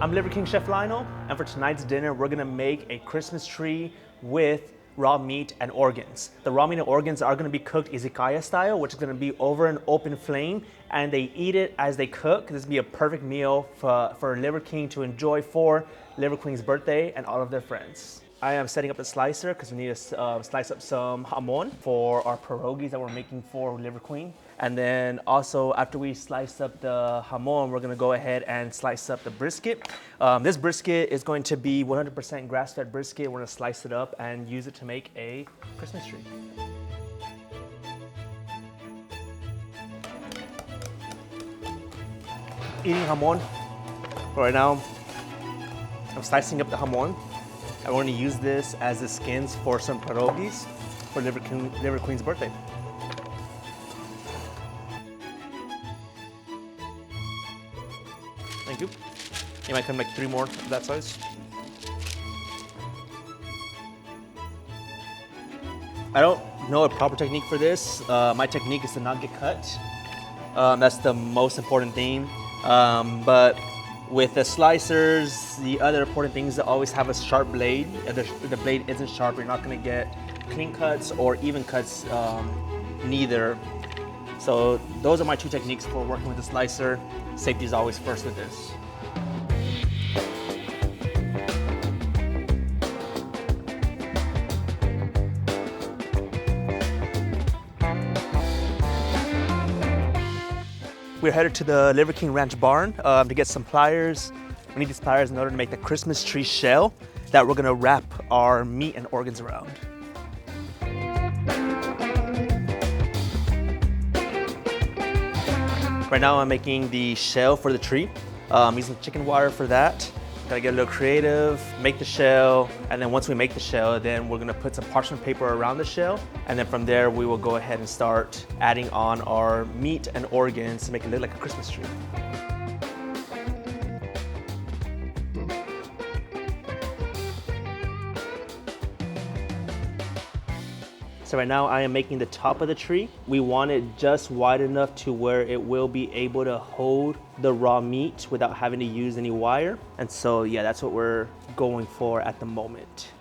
I'm Liver King Chef Lionel, and for tonight's dinner, we're gonna make a Christmas tree with raw meat and organs. The raw meat and organs are gonna be cooked izakaya style, which is gonna be over an open flame, and they eat it as they cook. This will be a perfect meal for Liver King to enjoy for Liver Queen's birthday and all of their friends. I am setting up the slicer because we need to slice up some jamon for our pierogies that we're making for Liver Queen. And then also after we slice up the jamon, we're gonna go ahead and slice up the brisket. This brisket is going to be 100% grass-fed brisket. We're gonna slice it up and use it to make a Christmas tree. Eating jamon. Right now, I'm slicing up the jamon. And we're gonna use this as the skins for some pierogies for Liver Queen's birthday. Thank you. You might come make 3 more of that size. I don't know a proper technique for this. My technique is to not get cut. That's the most important thing. But with the slicers, the other important thing is to always have a sharp blade. If the blade isn't sharp, you're not gonna get clean cuts or even cuts, neither. So those are my 2 techniques for working with the slicer. Safety is always first with this. We're headed to the Liver King Ranch barn to get some pliers. We need these pliers in order to make the Christmas tree shell that we're gonna wrap our meat and organs around. Right now I'm making the shell for the tree. I'm using chicken wire for that. Gotta get a little creative, make the shell, and then once we make the shell, then we're gonna put some parchment paper around the shell, and then from there we will go ahead and start adding on our meat and organs to make it look like a Christmas tree. So right now I am making the top of the tree. We want it just wide enough to where it will be able to hold the raw meat without having to use any wire. And so yeah, that's what we're going for at the moment.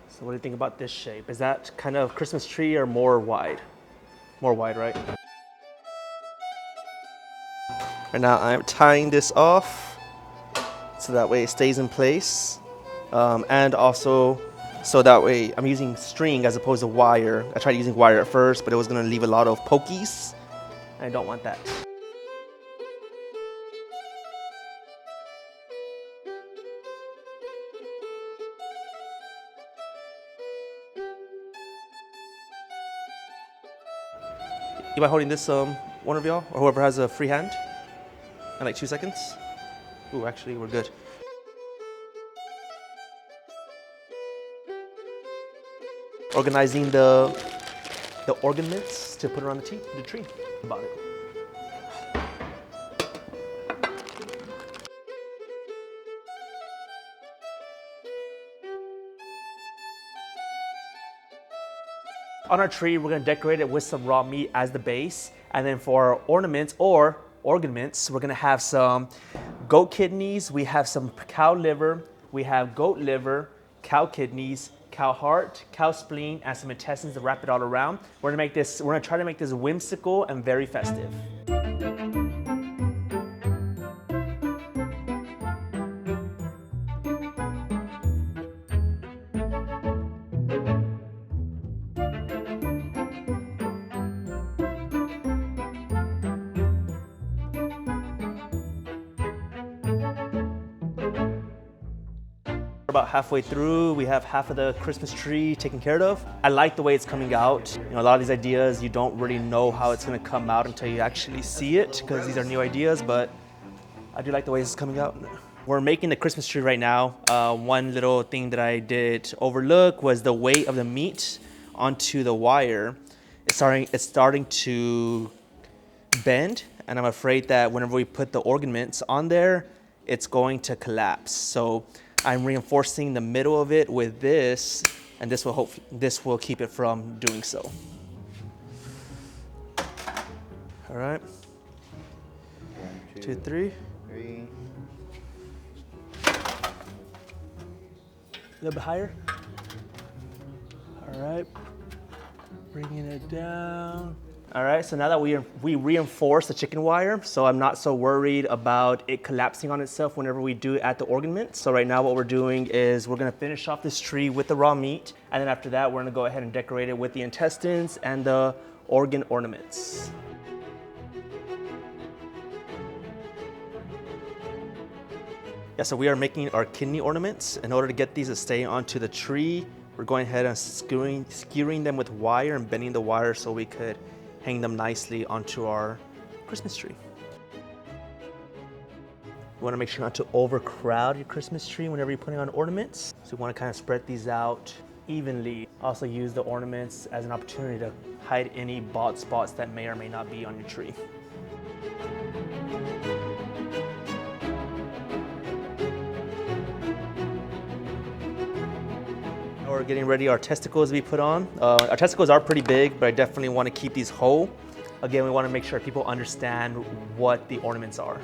So what do you think about this shape? Is that kind of Christmas tree or more wide? More wide, right? Right now I'm tying this off so that way it stays in place. And also, so that way I'm using string as opposed to wire. I tried using wire at first, but it was gonna leave a lot of pokies. I don't want that. You mind holding this, one of y'all, or whoever has a free hand? In like 2 seconds? Ooh, actually, we're good. Organizing the ornaments to put around the tree. About it. On our tree, we're gonna decorate it with some raw meat as the base, and then for our ornaments or ornaments, we're gonna have some goat kidneys, we have some cow liver, we have goat liver, cow kidneys, cow heart, cow spleen, and some intestines to wrap it all around. We're gonna try to make this whimsical and very festive. About halfway through, we have half of the Christmas tree taken care of. I like the way it's coming out. You know, a lot of these ideas, you don't really know how it's gonna come out until you actually see it, because these are new ideas, but I do like the way it's coming out. We're making the Christmas tree right now. One little thing that I did overlook was the weight of the meat onto the wire. It's starting to bend, and I'm afraid that whenever we put the ornaments on there, it's going to collapse. So I'm reinforcing the middle of it with this, and this will keep it from doing so. All right. 1, 2, 3. A little bit higher. All right, bringing it down. All right, so now that we reinforce the chicken wire, so I'm not so worried about it collapsing on itself whenever we do add the organ mint. So right now what we're doing is we're gonna finish off this tree with the raw meat, and then after that, we're gonna go ahead and decorate it with the intestines and the organ ornaments. Yeah, so we are making our kidney ornaments. In order to get these to stay onto the tree, we're going ahead and skewering them with wire and bending the wire so we could hang them nicely onto our Christmas tree. You want to make sure not to overcrowd your Christmas tree whenever you're putting on ornaments. So you want to kind of spread these out evenly. Also use the ornaments as an opportunity to hide any bald spots that may or may not be on your tree. We're getting ready our testicles to be put on. Our testicles are pretty big, but I definitely want to keep these whole. Again, we want to make sure people understand what the ornaments are.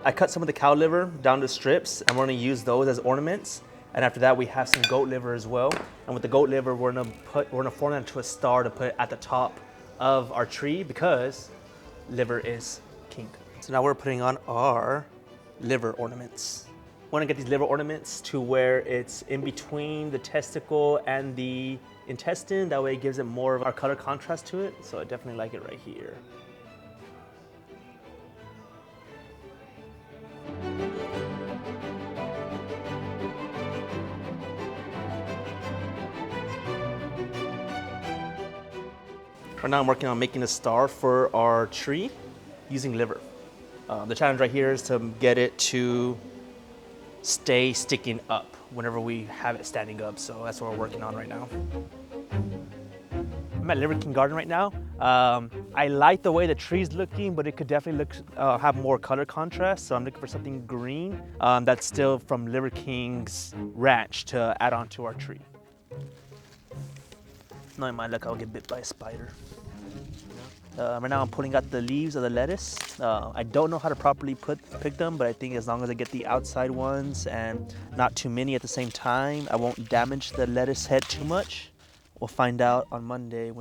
I cut some of the cow liver down to strips, and we're going to use those as ornaments. And after that, we have some goat liver as well. And with the goat liver, we're going to form that into a star to put at the top of our tree because liver is king. So now we're putting on our liver ornaments. We want to get these liver ornaments to where it's in between the testicle and the intestine. That way it gives it more of our color contrast to it. So I definitely like it right here. Right now I'm working on making a star for our tree using liver. The challenge right here is to get it to stay sticking up whenever we have it standing up. So that's what we're working on right now. I'm at Liver King Garden right now. I like the way the tree's looking, but it could definitely have more color contrast. So I'm looking for something green that's still from Liver King's ranch to add on to our tree. Knowing my luck, I'll get bit by a spider. Right now I'm pulling out the leaves of the lettuce. I don't know how to properly pick them, but I think as long as I get the outside ones and not too many at the same time, I won't damage the lettuce head too much. We'll find out on Monday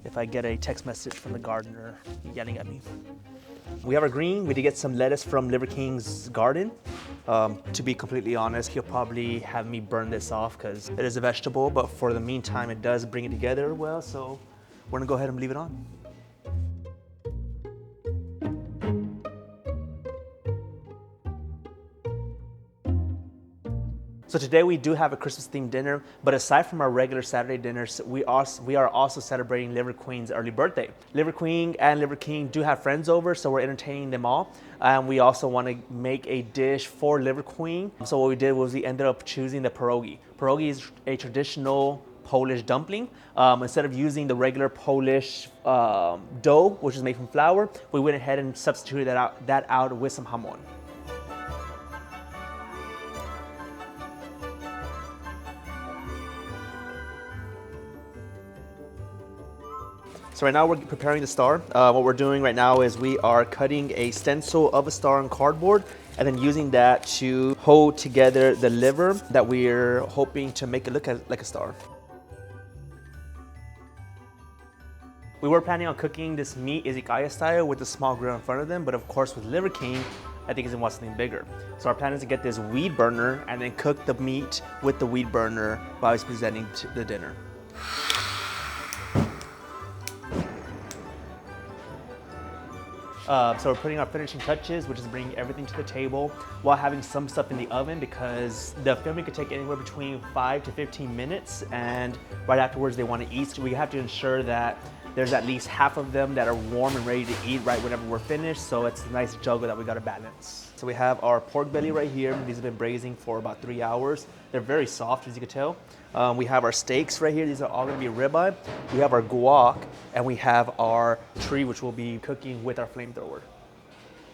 if I get a text message from the gardener yelling at me. We have our green. We did get some lettuce from Liver King's garden. To be completely honest, he'll probably have me burn this off because it is a vegetable, but for the meantime, it does bring it together well, so we're gonna go ahead and leave it on. So today we do have a Christmas themed dinner, but aside from our regular Saturday dinners, we are also celebrating Liver Queen's early birthday. Liver Queen and Liver King do have friends over, so we're entertaining them all. And we also want to make a dish for Liver Queen. So what we did was we ended up choosing the pierogi. Pierogi is a traditional Polish dumpling. Instead of using the regular Polish dough, which is made from flour, we went ahead and substituted that out with some jamon. So right now we're preparing the star. What we're doing right now is we are cutting a stencil of a star on cardboard and then using that to hold together the liver that we're hoping to make it look like a star. We were planning on cooking this meat izakaya style with a small grill in front of them, but of course with Liver King, I think he wants something bigger. So our plan is to get this weed burner and then cook the meat with the weed burner while he's presenting the dinner. So we're putting our finishing touches, which is bringing everything to the table while having some stuff in the oven because the filming could take anywhere between 5 to 15 minutes, and right afterwards they want to eat. So we have to ensure that there's at least half of them that are warm and ready to eat right whenever we're finished. So it's a nice juggle that we got to balance. So we have our pork belly right here. These have been braising for about 3 hours. They're very soft, as you can tell. We have our steaks right here. These are all gonna be ribeye. We have our guac, and we have our tree, which we'll be cooking with our flamethrower.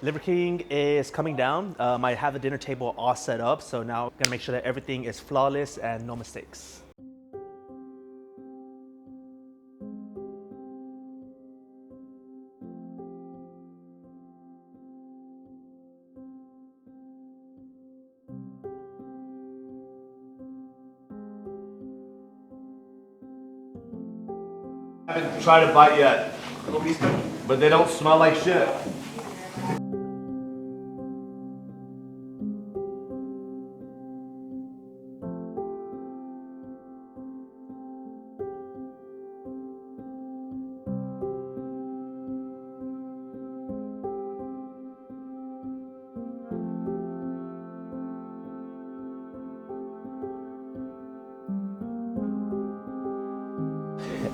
Liver King is coming down. I have the dinner table all set up, so now I'm gonna make sure that everything is flawless and no mistakes. I haven't tried a bite yet, but they don't smell like shit.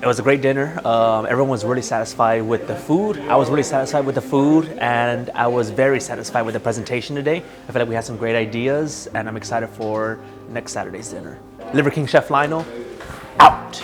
It was a great dinner. Everyone was really satisfied with the food. I was really satisfied with the food, and I was very satisfied with the presentation today. I feel like we had some great ideas, and I'm excited for next Saturday's dinner. Liver King Chef Lionel, out.